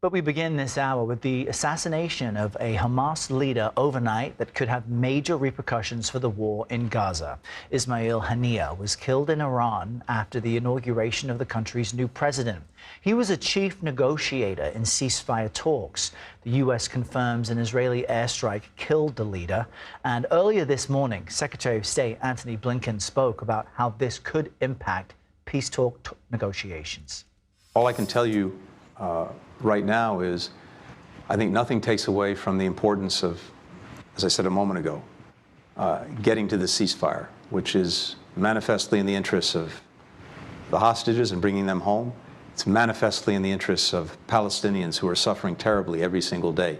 But we begin this hour with the assassination of a Hamas leader overnight that could have major repercussions for the war in Gaza. Ismail Haniyeh was killed in Iran after the inauguration of the country's new president. He was a chief negotiator in ceasefire talks. The U.S. confirms an Israeli airstrike killed the leader. And earlier this morning, Secretary of State Antony Blinken spoke about how this could impact peace talk negotiations. All I can tell you right now is I think nothing takes away from the importance of, as I said a moment ago, getting to the ceasefire, which is manifestly in the interests of the hostages and bringing them home. It's manifestly in the interests of Palestinians who are suffering terribly every single day.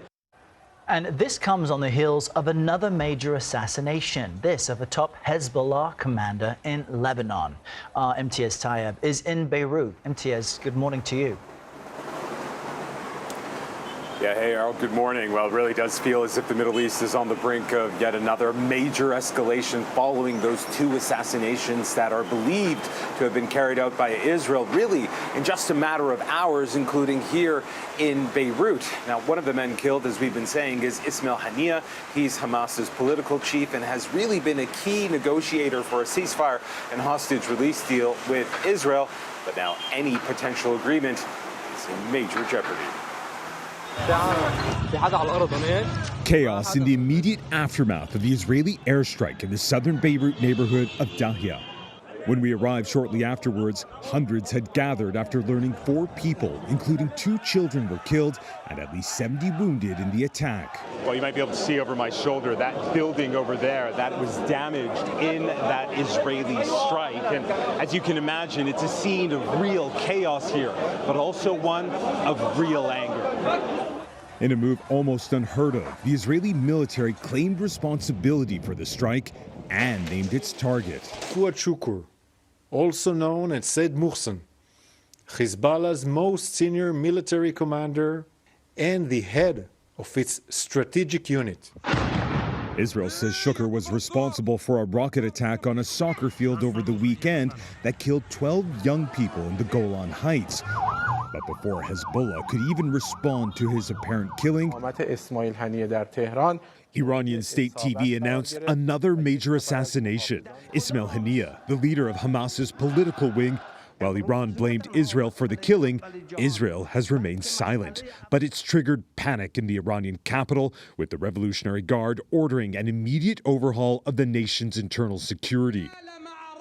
And this comes on the heels of another major assassination, this of a top Hezbollah commander in Lebanon. Imtiaz Tyab is in Beirut. Imtiaz, good morning to you. Yeah, hey, Errol, good morning. Well, it really does feel as if the Middle East is on the brink of yet another major escalation following those two assassinations that are believed to have been carried out by Israel, really in just a matter of hours, including here in Beirut. Now, one of the men killed, as we've been saying, is Ismail Haniyeh. He's Hamas's political chief and has really been a key negotiator for a ceasefire and hostage release deal with Israel. But now any potential agreement is in major jeopardy. Chaos in the immediate aftermath of the Israeli airstrike in the southern Beirut neighborhood of Tyab. When we arrived shortly afterwards, hundreds had gathered after learning 4 people, including 2 children, were killed and at least 70 wounded in the attack. Well, you might be able to see over my shoulder that building over there that was damaged in that Israeli strike. And as you can imagine, it's a scene of real chaos here, but also one of real anger. In a move almost unheard of, the Israeli military claimed responsibility for the strike and named its target. Fuad Shukur, also known as Said Muhsin, Hezbollah's most senior military commander and the head of its strategic unit. Israel says Shukur was responsible for a rocket attack on a soccer field over the weekend that killed 12 young people in the Golan Heights. But before Hezbollah could even respond to his apparent killing, Iranian state TV announced another major assassination. Ismail Haniyeh, the leader of Hamas's political wing. While Iran blamed Israel for the killing, Israel has remained silent. But it's triggered panic in the Iranian capital, with the Revolutionary Guard ordering an immediate overhaul of the nation's internal security.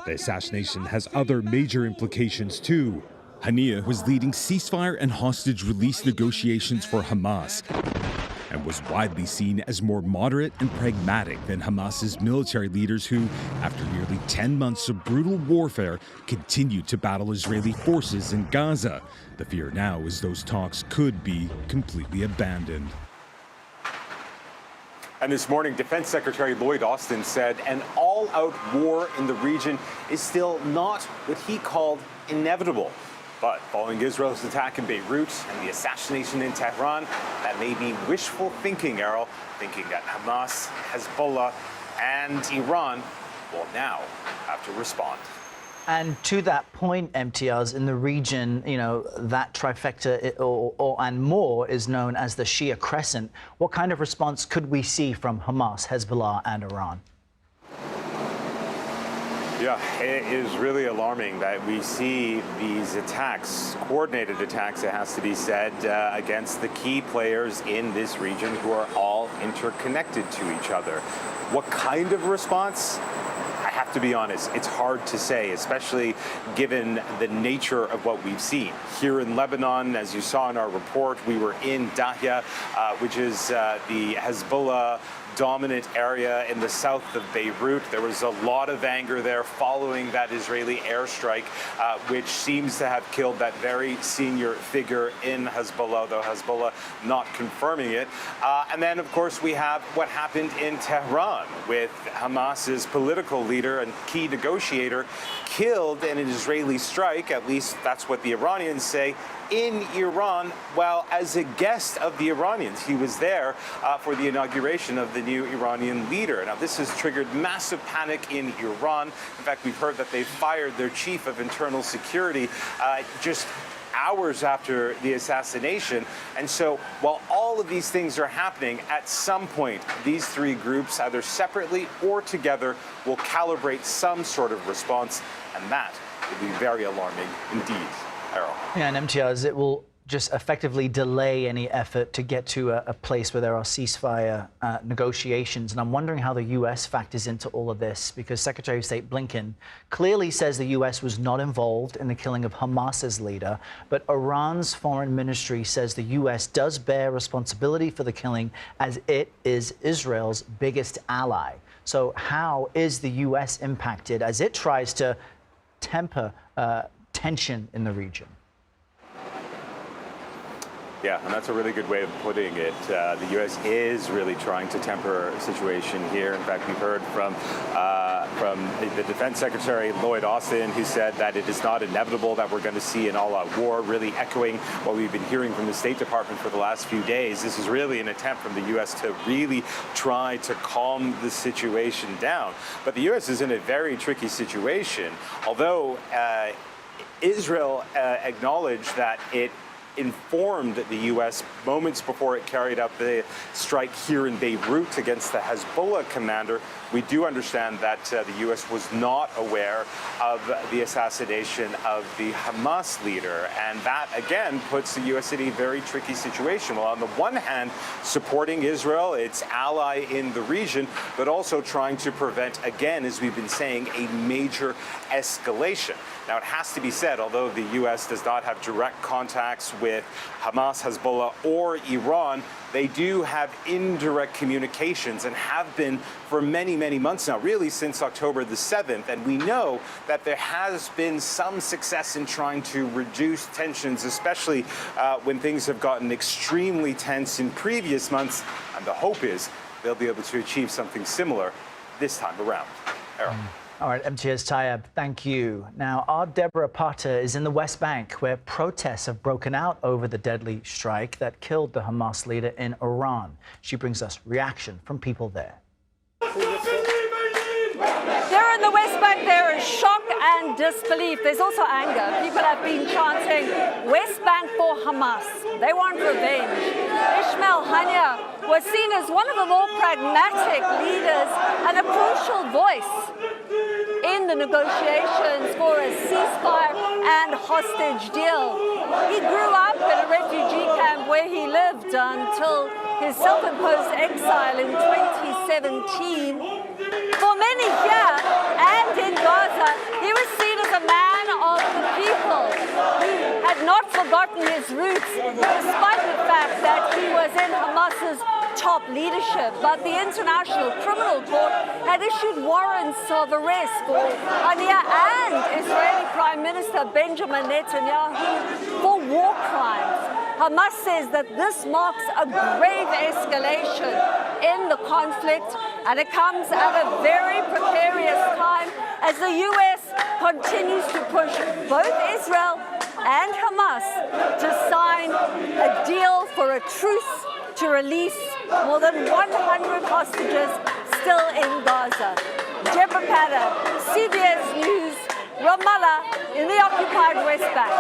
The assassination has other major implications, too. Haniyeh was leading ceasefire and hostage release negotiations for Hamas and was widely seen as more moderate and pragmatic than Hamas's military leaders who, after nearly 10 months of brutal warfare, continued to battle Israeli forces in Gaza. The fear now is those talks could be completely abandoned. And this morning, Defense Secretary Lloyd Austin said an all-out war in the region is still not what he called inevitable. But following Israel's attack in Beirut and the assassination in Tehran, that may be wishful thinking, Errol, thinking that Hamas, Hezbollah, and Iran will now have to respond. And to that point, Imtiaz, in the region, you know, that trifecta and more is known as the Shia Crescent. What kind of response could we see from Hamas, Hezbollah, and Iran? Yeah, it is really alarming that we see these attacks, coordinated attacks, it has to be said, against the key players in this region who are all interconnected to each other. What kind of response? I have to be honest, it's hard to say, especially given the nature of what we've seen. Here in Lebanon, as you saw in our report, we were in Tyab, which is the Hezbollah dominant area in the south of Beirut. There was a lot of anger there following that Israeli airstrike, which seems to have killed that very senior figure in Hezbollah, though Hezbollah not confirming it. And then, of course, we have what happened in Tehran with Hamas's political leader and key negotiator killed in an Israeli strike, at least that's what the Iranians say, in Iran, while as a guest of the Iranians. He was there for the inauguration of the new Iranian leader. Now, this has triggered massive panic in Iran. In fact, we've heard that they fired their chief of internal security just hours after the assassination. And so while all of these things are happening, at some point, these three groups, either separately or together, will calibrate some sort of response. And that would be very alarming indeed. Errol. Yeah, and Imtiaz, it will just effectively delay any effort to get to a place where there are ceasefire negotiations. And I'm wondering how the U.S. factors into all of this, because Secretary of State Blinken clearly says the U.S. was not involved in the killing of Hamas's leader. But Iran's foreign ministry says the U.S. does bear responsibility for the killing, as it is Israel's biggest ally. So how is the U.S. impacted as it tries to temper tension in the region? Yeah, and that's a really good way of putting it. The U.S. is really trying to temper a situation here. In fact, we've heard from the Defense Secretary, Lloyd Austin, who said that it is not inevitable that we're going to see an all-out war, really echoing what we've been hearing from the State Department for the last few days. This is really an attempt from the U.S. to really try to calm the situation down. But the U.S. is in a very tricky situation. Although Israel acknowledged that it informed the U.S. moments before it carried out the strike here in Beirut against the Hezbollah commander, we do understand that the U.S. was not aware of the assassination of the Hamas leader. And that, again, puts the U.S. in a very tricky situation. Well, on the one hand, supporting Israel, its ally in the region, but also trying to prevent, again, as we've been saying, a major escalation. Now, it has to be said, although the U.S. does not have direct contacts with Hamas, Hezbollah, or Iran, they do have indirect communications and have been for many, many months now, really since October the 7th. And we know that there has been some success in trying to reduce tensions, especially when things have gotten extremely tense in previous months. And the hope is they'll be able to achieve something similar this time around. Errol. All right, Imtiaz, Tyab, thank you. Now, our Debora Patta is in the West Bank, where protests have broken out over the deadly strike that killed the Hamas leader in Iran. She brings us reaction from people there. There in the West Bank, there is shock and disbelief. There's also anger. People have been chanting, West Bank for Hamas. They want revenge. Ismail Haniyeh was seen as one of the more pragmatic leaders and a crucial voice in the negotiations for a ceasefire and hostage deal. He grew up in a refugee camp where he lived until his self-imposed exile in 2017. For many here and in Gaza, he was seen as a man of the people. He had not forgotten his roots, despite the fact that he was in Hamas's top leadership. But the International Criminal Court had issued warrants of arrest for Haniyeh and Israeli Prime Minister Benjamin Netanyahu for war crimes. Hamas says that this marks a grave escalation in the conflict, and it comes at a very precarious time as the U.S. continues to push both Israel and Hamas to sign a deal for a truce to release more than 100 hostages still in Gaza. Debora Patta, CBS News, Ramallah, in the occupied West Bank.